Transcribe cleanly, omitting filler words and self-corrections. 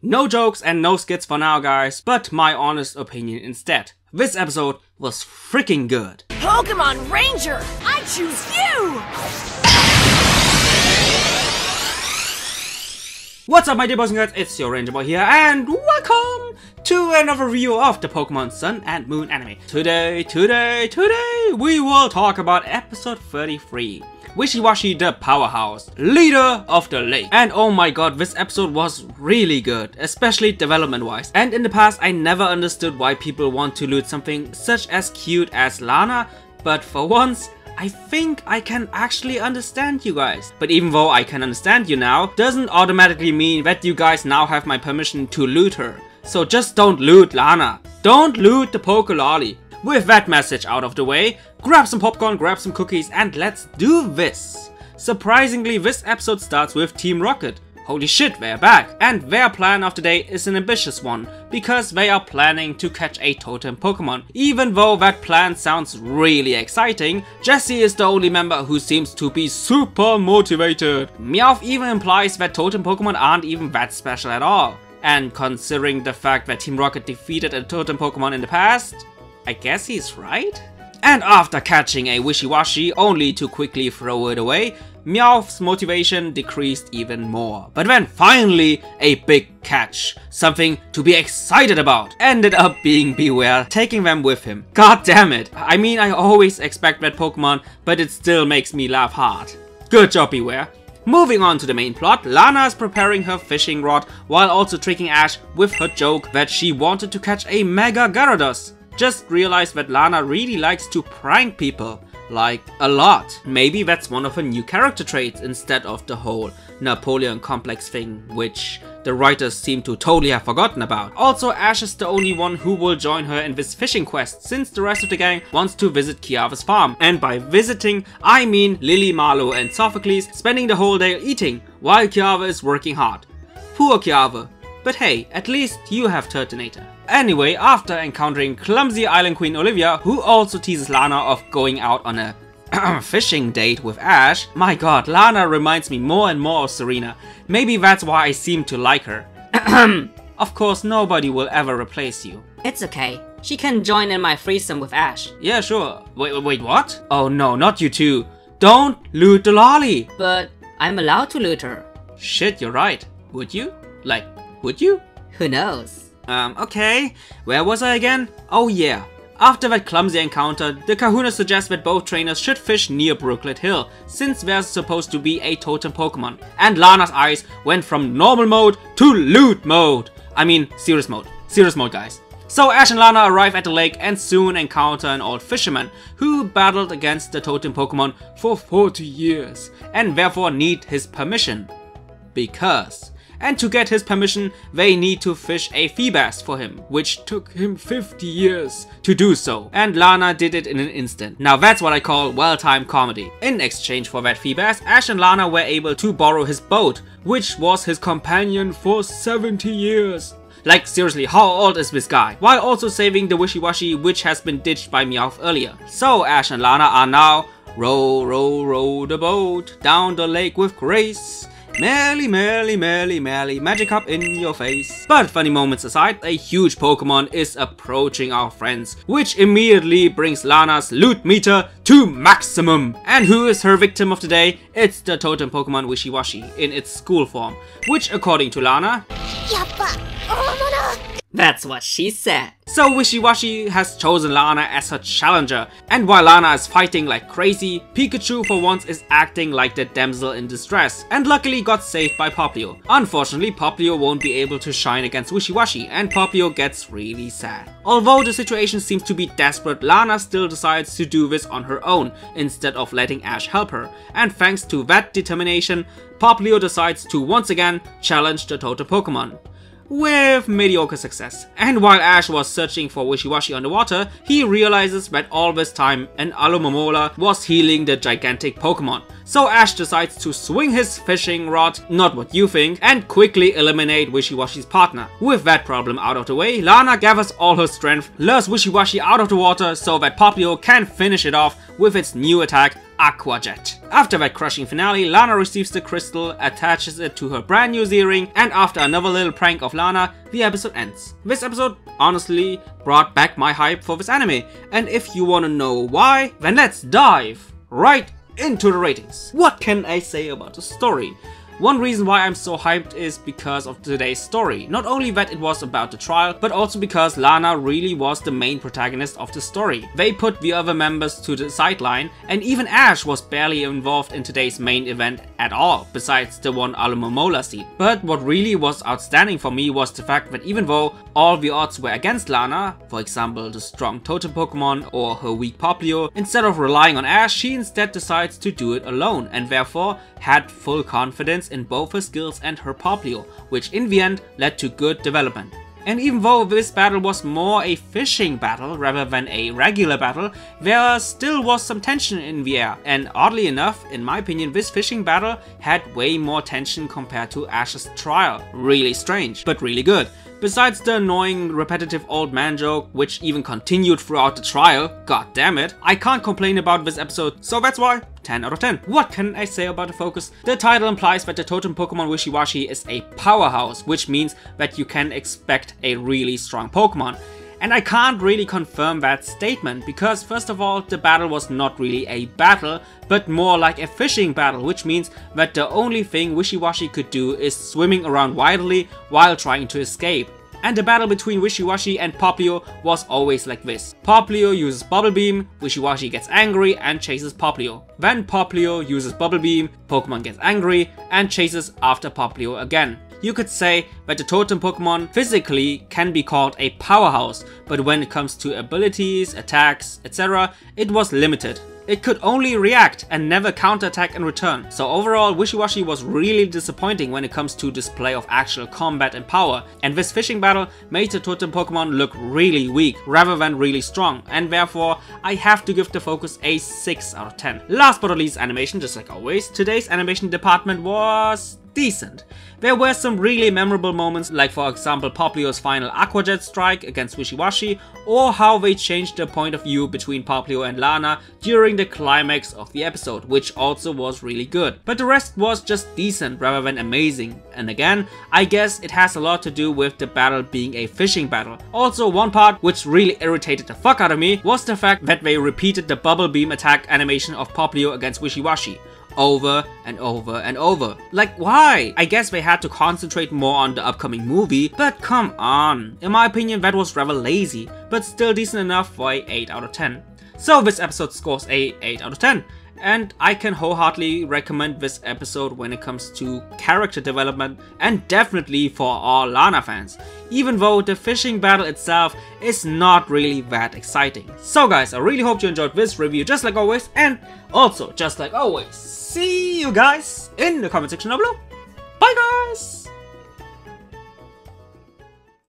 No jokes and no skits for now, guys, but my honest opinion instead. This episode was freaking good. Pokemon Ranger, I choose you! What's up, my dear boys and girls, it's your Ranger Boy here, and welcome to another review of the Pokemon Sun and Moon anime. Today, we will talk about episode 33. Yowashi the Powerhouse, leader of the lake. And oh my god, this episode was really good, especially development wise. And in the past I never understood why people want to loot something such as cute as Lana, but for once I think I can actually understand you guys. But even though I can understand you now, doesn't automatically mean that you guys now have my permission to loot her. So just don't loot Lana. Don't loot the Poke Loli. With that message out of the way, grab some popcorn, grab some cookies, and let's do this! Surprisingly, this episode starts with Team Rocket. Holy shit, they're back! And their plan of the day is an ambitious one, because they are planning to catch a totem Pokemon. Even though that plan sounds really exciting, Jessie is the only member who seems to be super motivated. Meowth even implies that totem Pokemon aren't even that special at all. And considering the fact that Team Rocket defeated a totem Pokemon in the past, I guess he's right? And after catching a Yowashi only to quickly throw it away, Meowth's motivation decreased even more. But then finally, a big catch, something to be excited about, ended up being Beware, taking them with him. God damn it. I mean, I always expect that Pokemon, but it still makes me laugh hard. Good job, Beware. Moving on to the main plot, Lana is preparing her fishing rod while also tricking Ash with her joke that she wanted to catch a Mega Gyarados. Just realized that Lana really likes to prank people. Like, a lot. Maybe that's one of her new character traits instead of the whole Napoleon complex thing, which the writers seem to totally have forgotten about. Also, Ash is the only one who will join her in this fishing quest, since the rest of the gang wants to visit Kiava's farm. And by visiting, I mean Lily, Marlo and Sophocles spending the whole day eating, while Kiava is working hard. Poor Kiava. But hey, at least you have Turtonator. Anyway, after encountering clumsy Island Queen Olivia, who also teases Lana of going out on a fishing date with Ash, my god, Lana reminds me more and more of Serena. Maybe that's why I seem to like her. Of course, nobody will ever replace you. It's okay. She can join in my threesome with Ash. Yeah, sure. Wait, what? Oh no, not you two. Don't loot the lolly. But I'm allowed to loot her. Shit, you're right. Would you? Like, would you? Who knows? Okay. Where was I again? Oh yeah. After that clumsy encounter, the Kahuna suggests that both trainers should fish near Brooklet Hill, since there's supposed to be a totem Pokemon. And Lana's eyes went from normal mode to loot mode. I mean, serious mode. Serious mode, guys. So Ash and Lana arrive at the lake and soon encounter an old fisherman who battled against the totem Pokemon for 40 years and therefore need his permission. And to get his permission, they need to fish a Feebas for him, which took him 50 years to do so. And Lana did it in an instant. Now that's what I call well-timed comedy. In exchange for that Feebas, Ash and Lana were able to borrow his boat, which was his companion for 70 years. Like, seriously, how old is this guy? While also saving the Yowashi, which has been ditched by Meowth earlier. So Ash and Lana are now row the boat down the lake with grace. Merrily, magic up in your face. But funny moments aside, a huge Pokemon is approaching our friends, which immediately brings Lana's loot meter to maximum. And who is her victim of the day? It's the totem Pokemon Yowashi in its school form, which according to Lana, that's what she said. So Yowashi has chosen Lana as her challenger, and while Lana is fighting like crazy, Pikachu for once is acting like the damsel in distress, and luckily got saved by Popplio. Unfortunately, Popplio won't be able to shine against Yowashi, and Popplio gets really sad. Although the situation seems to be desperate, Lana still decides to do this on her own, instead of letting Ash help her, and thanks to that determination, Popplio decides to once again challenge the totem Pokemon. With mediocre success. And while Ash was searching for Yowashi underwater, he realizes that all this time an Alomomola was healing the gigantic Pokemon. So Ash decides to swing his fishing rod, not what you think, and quickly eliminate Yowashi's partner. With that problem out of the way, Lana gathers all her strength, lures Yowashi out of the water so that Popplio can finish it off with its new attack, Aqua Jet. After that crushing finale, Lana receives the crystal, attaches it to her brand new Z-ring, and after another little prank of Lana, the episode ends. This episode honestly brought back my hype for this anime, and if you wanna know why, then let's dive right into the ratings. What can I say about the story? One reason why I'm so hyped is because of today's story. Not only that it was about the trial, but also because Lana really was the main protagonist of the story. They put the other members to the sideline, and even Ash was barely involved in today's main event at all, besides the one Alumomola scene. But what really was outstanding for me was the fact that even though all the odds were against Lana, for example the strong totem Pokemon or her weak Popplio, instead of relying on Ash, she instead decides to do it alone, and therefore had full confidence in both her skills and her Popplio, which in the end led to good development. And even though this battle was more a fishing battle rather than a regular battle, there still was some tension in the air, and oddly enough, in my opinion, this fishing battle had way more tension compared to Ash's trial. Really strange, but really good. Besides the annoying repetitive old man joke, which even continued throughout the trial, god damn it, I can't complain about this episode, so that's why 10 out of 10. What can I say about the focus? The title implies that the totem Pokemon Wishiwashi is a powerhouse, which means that you can expect a really strong Pokemon. And I can't really confirm that statement, because first of all, the battle was not really a battle, but more like a fishing battle, which means that the only thing Wishiwashi could do is swimming around wildly while trying to escape. And the battle between Wishiwashi and Popplio was always like this. Popplio uses Bubble Beam, Wishiwashi gets angry and chases Popplio. Then Popplio uses Bubble Beam, Pokemon gets angry and chases after Popplio again. You could say that the totem Pokemon physically can be called a powerhouse, but when it comes to abilities, attacks, etc., it was limited. It could only react and never counterattack in return. So overall, Wishiwashi was really disappointing when it comes to display of actual combat and power, and this fishing battle made the totem Pokemon look really weak rather than really strong, and therefore I have to give the focus a 6 out of 10. Last but not least, animation, just like always. Today's animation department was decent. There were some really memorable moments, like for example Popplio's final Aqua Jet strike against Wishiwashi, or how they changed the point of view between Popplio and Lana during the climax of the episode, which also was really good. But the rest was just decent rather than amazing, and again, I guess it has a lot to do with the battle being a fishing battle. Also, one part which really irritated the fuck out of me was the fact that they repeated the Bubble Beam attack animation of Popplio against Wishiwashi over and over and over. Like, why? I guess they had to concentrate more on the upcoming movie, but come on. In my opinion, that was rather lazy, but still decent enough for a 8 out of 10. So this episode scores a 8 out of 10. And I can wholeheartedly recommend this episode when it comes to character development, and definitely for all Lana fans, even though the fishing battle itself is not really that exciting. So guys, I really hope you enjoyed this review just like always, and also just like always, see you guys in the comment section down below. Bye guys!